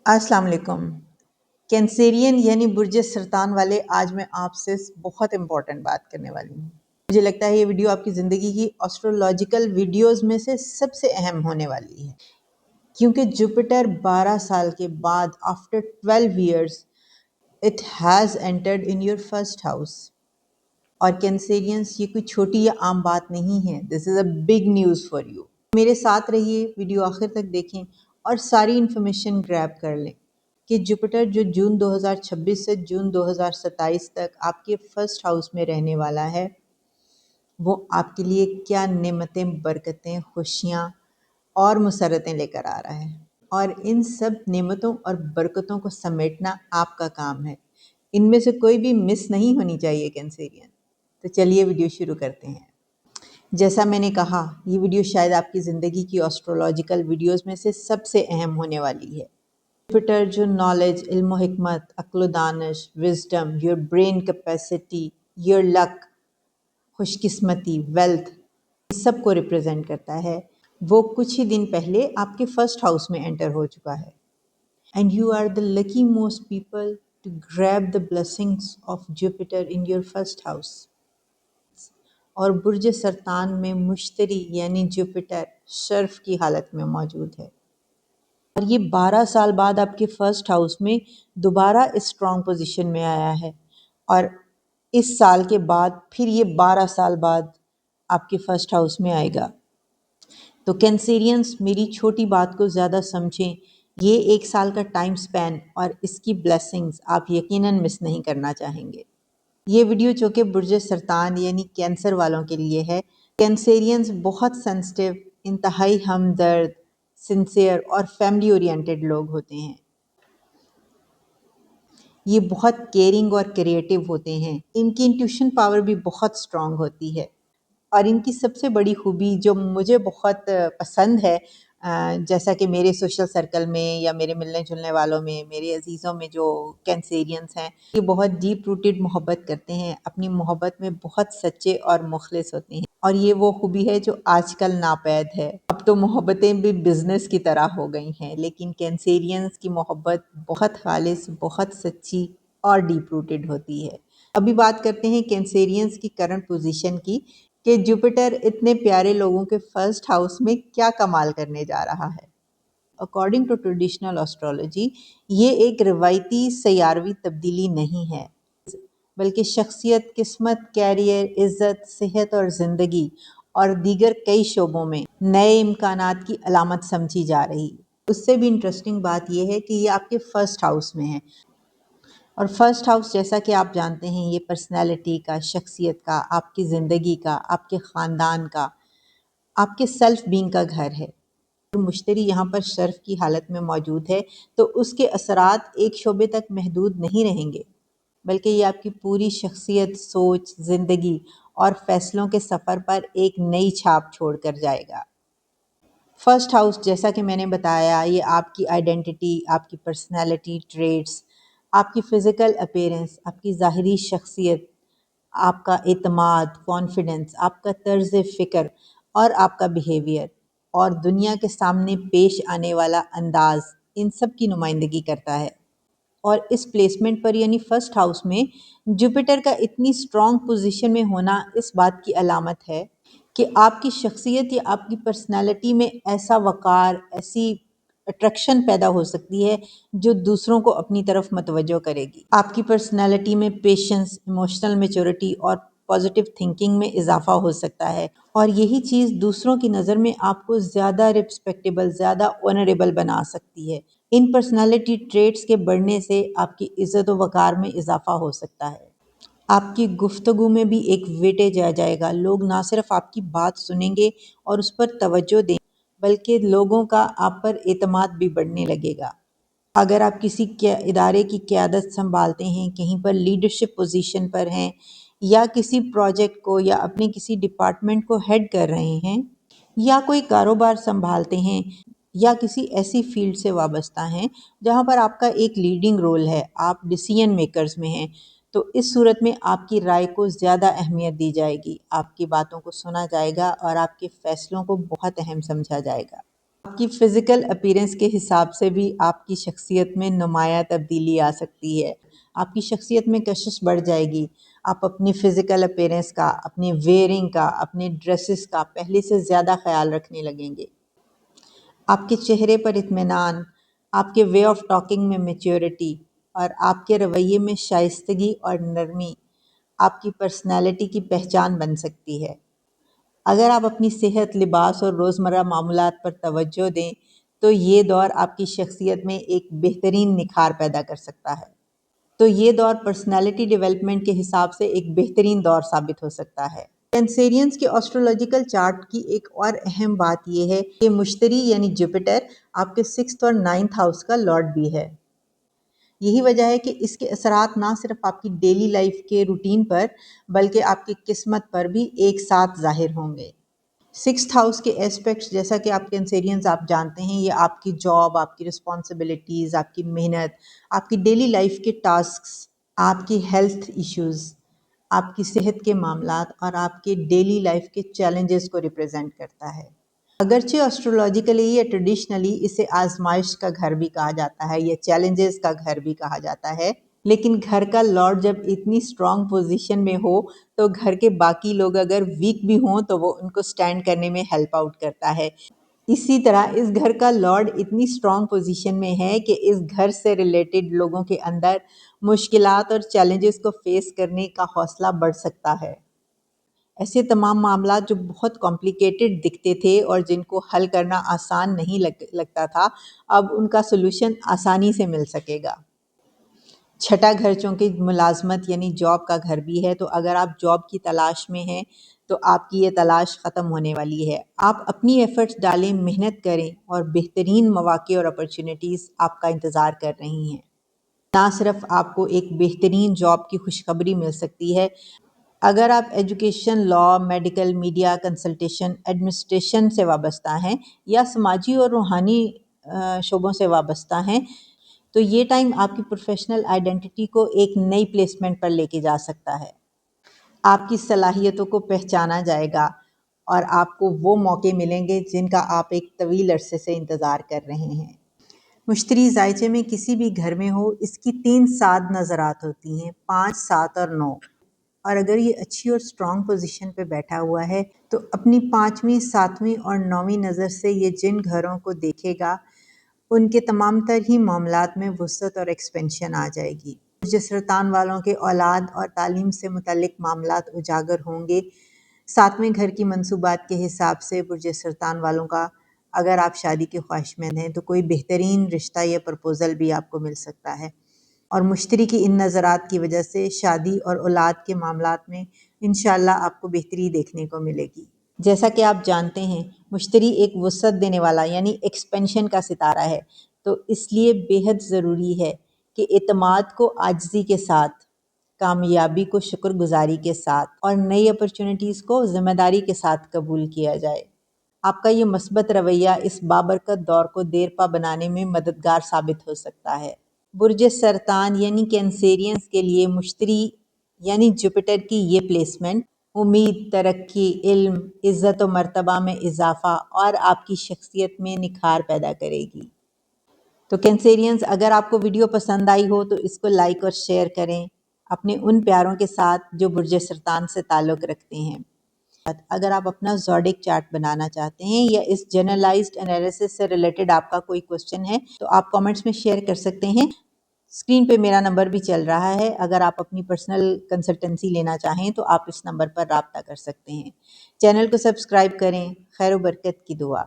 السلام علیکم۔ کینسیرین یعنی برج سرطان والے، آج میں آپ سے بہت امپورٹنٹ بات کرنے والی ہوں۔ مجھے لگتا ہے یہ ویڈیو آپ کی زندگی کی ایسٹرولوجیکل ویڈیوز میں سے سب سے اہم ہونے والی ہے، کیونکہ جوپیٹر 12 سال کے بعد after 12 years it has entered in your first house. اور کینسیرینس، یہ کوئی چھوٹی یا عام بات نہیں ہے، this is a big news for you. میرے ساتھ رہیے، ویڈیو آخر تک دیکھیں اور ساری انفارمیشن گریب کر لیں کہ جوپیٹر جو جون 2026 سے جون 2027 تک آپ کے فرسٹ ہاؤس میں رہنے والا ہے، وہ آپ کے لیے کیا نعمتیں، برکتیں، خوشیاں اور مسرتیں لے کر آ رہا ہے، اور ان سب نعمتوں اور برکتوں کو سمیٹنا آپ کا کام ہے۔ ان میں سے کوئی بھی مس نہیں ہونی چاہیے کینسیرین۔ تو چلیے ویڈیو شروع کرتے ہیں۔ جیسا میں نے کہا، یہ ویڈیو شاید آپ کی زندگی کی ایسٹرولوجیکل ویڈیوز میں سے سب سے اہم ہونے والی ہے۔ جوپیٹر جو نالج، علم و حکمت، عقل و دانش، wisdom, your brain capacity, your luck, خوش قسمتی، ویلتھ، سب کو ریپرزینٹ کرتا ہے، وہ کچھ ہی دن پہلے آپ کے فرسٹ ہاؤس میں انٹر ہو چکا ہے۔ And you are the lucky most people to grab the blessings of Jupiter in your first house. اور برج سرطان میں مشتری یعنی جوپیٹر شرف کی حالت میں موجود ہے، اور یہ 12 سال بعد آپ کے فرسٹ ہاؤس میں دوبارہ اسٹرانگ پوزیشن میں آیا ہے، اور اس سال کے بعد پھر یہ 12 سال بعد آپ کے فرسٹ ہاؤس میں آئے گا۔ تو کینسیرینس، میری چھوٹی بات کو زیادہ سمجھیں، یہ 1 سال کا ٹائم سپین اور اس کی بلیسنگز آپ یقیناً مس نہیں کرنا چاہیں گے۔ یہ ویڈیو چونکہ برج سرطان یعنی کینسر والوں کے لیے ہے۔ کینسیرینز بہت سینسٹیو، انتہائی ہمدرد، سنسیئر اور فیملی اورینٹڈ لوگ ہوتے ہیں۔ یہ بہت کیئرنگ اور کریٹیو ہوتے ہیں۔ ان کی انٹیوشن پاور بھی بہت اسٹرانگ ہوتی ہے، اور ان کی سب سے بڑی خوبی جو مجھے بہت پسند ہے، جیسا کہ میرے سوشل سرکل میں یا میرے ملنے جلنے والوں میں، میرے عزیزوں میں جو کینسیرینس ہیں، یہ بہت ڈیپ روٹڈ محبت کرتے ہیں، اپنی محبت میں بہت سچے اور مخلص ہوتے ہیں، اور یہ وہ خوبی ہے جو آج کل ناپید ہے۔ اب تو محبتیں بھی بزنس کی طرح ہو گئی ہیں، لیکن کینسیرینس کی محبت بہت خالص، بہت سچی اور ڈیپ روٹڈ ہوتی ہے۔ ابھی بات کرتے ہیں کینسیرینس کی کرنٹ پوزیشن کی، کہ جوپیٹر اتنے پیارے لوگوں کے فرسٹ ہاؤس میں کیا کمال کرنے جا رہا ہے۔ اکارڈنگ ٹو ٹریڈیشنل ایسٹرولوجی، یہ ایک روایتی سیاروی تبدیلی نہیں ہے، بلکہ شخصیت، قسمت، کیریئر، عزت، صحت اور زندگی اور دیگر کئی شعبوں میں نئے امکانات کی علامت سمجھی جا رہی۔ اس سے بھی انٹرسٹنگ بات یہ ہے کہ یہ آپ کے فرسٹ ہاؤس میں ہے، اور فرسٹ ہاؤس جیسا کہ آپ جانتے ہیں، یہ پرسنالٹی کا، شخصیت کا، آپ کی زندگی کا، آپ کے خاندان کا، آپ کے سیلف بینگ کا گھر ہے۔ مشتری یہاں پر شرف کی حالت میں موجود ہے، تو اس کے اثرات ایک شعبے تک محدود نہیں رہیں گے، بلکہ یہ آپ کی پوری شخصیت، سوچ، زندگی اور فیصلوں کے سفر پر ایک نئی چھاپ چھوڑ کر جائے گا۔ فرسٹ ہاؤس، جیسا کہ میں نے بتایا، یہ آپ کی آئیڈینٹی، آپ کی پرسنالٹی ٹریٹس، آپ کی فزیکل اپیرنس، آپ کی ظاہری شخصیت، آپ کا اعتماد، کانفیڈنس، آپ کا طرز فکر اور آپ کا بیہیویئر اور دنیا کے سامنے پیش آنے والا انداز، ان سب کی نمائندگی کرتا ہے۔ اور اس پلیسمنٹ پر یعنی فرسٹ ہاؤس میں جوپیٹر کا اتنی اسٹرانگ پوزیشن میں ہونا اس بات کی علامت ہے کہ آپ کی شخصیت یا آپ کی پرسنالٹی میں ایسا وقار، ایسی اٹریکشن پیدا ہو سکتی ہے جو دوسروں کو اپنی طرف متوجہ کرے گی۔ آپ کی پرسنالٹی میں پیشنس، ایموشنل میچورٹی اور پازیٹیو تھنکنگ میں اضافہ ہو سکتا ہے، اور یہی چیز دوسروں کی نظر میں آپ کو زیادہ ریسپیکٹیبل، زیادہ آنریبل بنا سکتی ہے۔ ان پرسنالٹی ٹریٹس کے بڑھنے سے آپ کی عزت و وقار میں اضافہ ہو سکتا ہے۔ آپ کی گفتگو میں بھی ایک ویٹیج آ جائے گا، لوگ نہ صرف آپ کی بات سنیں گے اور اس پر توجہ دیں، بلکہ لوگوں کا آپ پر اعتماد بھی بڑھنے لگے گا۔ اگر آپ کسی ادارے کی قیادت سنبھالتے ہیں، کہیں پر لیڈرشپ پوزیشن پر ہیں، یا کسی پروجیکٹ کو یا اپنے کسی ڈپارٹمنٹ کو ہیڈ کر رہے ہیں، یا کوئی کاروبار سنبھالتے ہیں، یا کسی ایسی فیلڈ سے وابستہ ہیں جہاں پر آپ کا ایک لیڈنگ رول ہے، آپ ڈیسیژن میکرز میں ہیں، تو اس صورت میں آپ کی رائے کو زیادہ اہمیت دی جائے گی، آپ کی باتوں کو سنا جائے گا اور آپ کے فیصلوں کو بہت اہم سمجھا جائے گا۔ آپ کی فزیکل اپیرنس کے حساب سے بھی آپ کی شخصیت میں نمایاں تبدیلی آ سکتی ہے۔ آپ کی شخصیت میں کشش بڑھ جائے گی۔ آپ اپنی فزیکل اپیرنس کا، اپنی ویئرنگ کا، اپنے ڈریسز کا پہلے سے زیادہ خیال رکھنے لگیں گے۔ آپ کے چہرے پر اطمینان، آپ کے وے آف ٹاکنگ میں میچیورٹی اور آپ کے رویے میں شائستگی اور نرمی آپ کی پرسنالٹی کی پہچان بن سکتی ہے۔ اگر آپ اپنی صحت، لباس اور روزمرہ معاملات پر توجہ دیں تو یہ دور آپ کی شخصیت میں ایک بہترین نکھار پیدا کر سکتا ہے۔ تو یہ دور پرسنالٹی ڈیولپمنٹ کے حساب سے ایک بہترین دور ثابت ہو سکتا ہے۔ کینسیرینز کے آسٹرولوجیکل چارٹ کی ایک اور اہم بات یہ ہے کہ مشتری یعنی جوپیٹر آپ کے 6th اور 9th ہاؤس کا لارڈ بھی ہے۔ یہی وجہ ہے کہ اس کے اثرات نہ صرف آپ کی ڈیلی لائف کے روٹین پر بلکہ آپ کی قسمت پر بھی ایک ساتھ ظاہر ہوں گے۔ 6th ہاؤس کے ایسپیکٹس جیسا کہ آپ کینسیرینز آپ جانتے ہیں، یہ آپ کی جاب، آپ کی رسپانسبلٹیز، آپ کی محنت، آپ کی ڈیلی لائف کے ٹاسکس، آپ کی ہیلتھ ایشوز، آپ کی صحت کے معاملات اور آپ کے ڈیلی لائف کے چیلنجز کو ریپرزینٹ کرتا ہے۔ اگرچہ اسٹرولوجیکلی یا ٹریڈیشنلی اسے آزمائش کا گھر بھی کہا جاتا ہے یا چیلنجز کا گھر بھی کہا جاتا ہے، لیکن گھر کا لارڈ جب اتنی اسٹرانگ پوزیشن میں ہو تو گھر کے باقی لوگ اگر ویک بھی ہوں تو وہ ان کو سٹینڈ کرنے میں ہیلپ آؤٹ کرتا ہے۔ اسی طرح اس گھر کا لارڈ اتنی اسٹرانگ پوزیشن میں ہے کہ اس گھر سے ریلیٹڈ لوگوں کے اندر مشکلات اور چیلنجز کو فیس کرنے کا حوصلہ بڑھ سکتا ہے۔ ایسے تمام معاملات جو بہت کمپلیکیٹڈ دکھتے تھے اور جن کو حل کرنا آسان نہیں لگتا تھا، اب ان کا سلوشن آسانی سے مل سکے گا۔ چھٹا گھر چونکہ ملازمت یعنی جاب کا گھر بھی ہے، تو اگر آپ جاب کی تلاش میں ہیں تو آپ کی یہ تلاش ختم ہونے والی ہے۔ آپ اپنی ایفرٹس ڈالیں، محنت کریں اور بہترین مواقع اور اپرچونٹیز آپ کا انتظار کر رہی ہیں۔ نہ صرف آپ کو ایک بہترین جاب کی خوشخبری مل سکتی ہے، اگر آپ education, law, medical, media, consultation, administration سے وابستہ ہیں یا سماجی اور روحانی شعبوں سے وابستہ ہیں تو یہ ٹائم آپ کی پروفیشنل آئیڈینٹی کو ایک نئی پلیسمنٹ پر لے کے جا سکتا ہے۔ آپ کی صلاحیتوں کو پہچانا جائے گا اور آپ کو وہ موقع ملیں گے جن کا آپ ایک طویل عرصے سے انتظار کر رہے ہیں۔ مشتری ذائچے میں کسی بھی گھر میں ہو، اس کی 3 سعد نظرات ہوتی ہیں، 5، 7 اور 9۔ اور اگر یہ اچھی اور اسٹرانگ پوزیشن پہ بیٹھا ہوا ہے تو اپنی 5ویں، 7ویں اور 9ویں نظر سے یہ جن گھروں کو دیکھے گا ان کے تمام تر ہی معاملات میں وسعت اور ایکسپینشن آ جائے گی۔ برج سرطان والوں کے اولاد اور تعلیم سے متعلق معاملات اجاگر ہوں گے۔ 7ویں گھر کی منصوبات کے حساب سے برج سرطان والوں کا اگر آپ شادی کے خواہشمند ہیں تو کوئی بہترین رشتہ یا پرپوزل بھی آپ کو مل سکتا ہے، اور مشتری کی ان نظرات کی وجہ سے شادی اور اولاد کے معاملات میں انشاءاللہ آپ کو بہتری دیکھنے کو ملے گی۔ جیسا کہ آپ جانتے ہیں، مشتری ایک وسعت دینے والا یعنی ایکسپینشن کا ستارہ ہے، تو اس لیے بے حد ضروری ہے کہ اعتماد کو عاجزی کے ساتھ، کامیابی کو شکر گزاری کے ساتھ اور نئی اپرچونٹیز کو ذمہ داری کے ساتھ قبول کیا جائے۔ آپ کا یہ مثبت رویہ اس بابرکت دور کو دیرپا بنانے میں مددگار ثابت ہو سکتا ہے۔ برج سرطان یعنی کینسیرینز کے لیے مشتری یعنی جوپیٹر کی یہ پلیسمنٹ امید، ترقی، علم، عزت و مرتبہ میں اضافہ اور آپ کی شخصیت میں نکھار پیدا کرے گی۔ تو کینسیرینز، اگر آپ کو ویڈیو پسند آئی ہو تو اس کو لائک اور شیئر کریں اپنے ان پیاروں کے ساتھ جو برج سرطان سے تعلق رکھتے ہیں۔ اگر آپ اپنا زوڈک چارٹ بنانا چاہتے ہیں یا اس جنرلائزڈ انالیسس سے ریلیٹڈ آپ کا کوئی کوسچن ہے تو آپ کامنٹس میں شیئر کر سکتے ہیں۔ اسکرین پہ میرا نمبر بھی چل رہا ہے، اگر آپ اپنی پرسنل کنسلٹنسی لینا چاہیں تو آپ اس نمبر پر رابطہ کر سکتے ہیں۔ چینل کو سبسکرائب کریں۔ خیر و برکت کی دعا۔